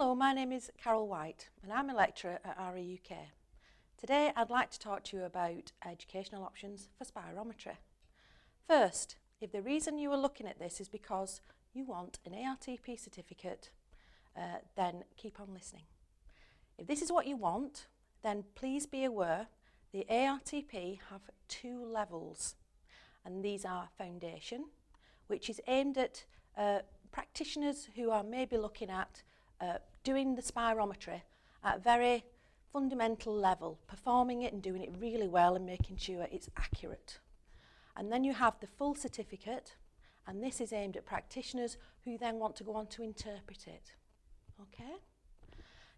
Hello, my name is Carol White and I'm a lecturer at RE UK. Today I'd like to talk to you about educational options for spirometry. First, if the reason you are looking at this is because you want an ARTP certificate, then keep on listening. If this is what you want, then please be aware the ARTP have 2 levels, and these are foundation, which is aimed at practitioners who are maybe looking at doing the spirometry at a very fundamental level, performing it and doing it really well and making sure it's accurate. And then you have the full certificate, and this is aimed at practitioners who then want to go on to interpret it. Okay?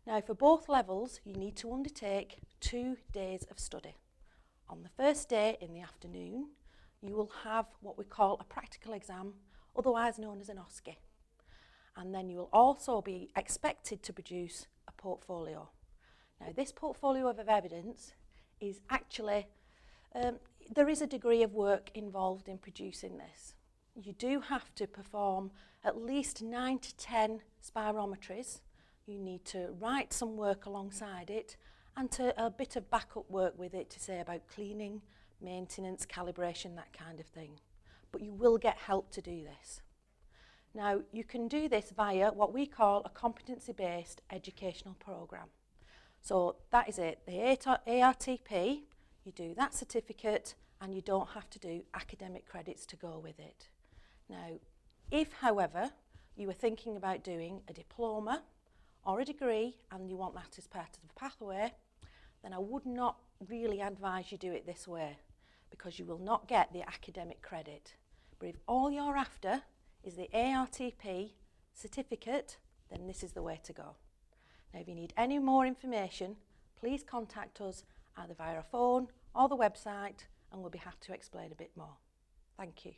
Now for both levels you need to undertake 2 days of study. On the first day in the afternoon you will have what we call a practical exam, otherwise known as an OSCE. And then you will also be expected to produce a portfolio. Now this portfolio of evidence is actually, there is a degree of work involved in producing this. You do have to perform at least 9 to 10 spirometries. You need to write some work alongside it and a bit of backup work with it to say about cleaning, maintenance, calibration, that kind of thing. But you will get help to do this. Now, you can do this via what we call a competency-based educational programme. So that is it, the ARTP, you do that certificate and you don't have to do academic credits to go with it. Now, if, however, you were thinking about doing a diploma or a degree and you want that as part of the pathway, then I would not really advise you do it this way because you will not get the academic credit. But if all you're after is the ARTP certificate, then this is the way to go. Now if you need any more information, please contact us either via a phone or the website and we'll be happy to explain a bit more. Thank you.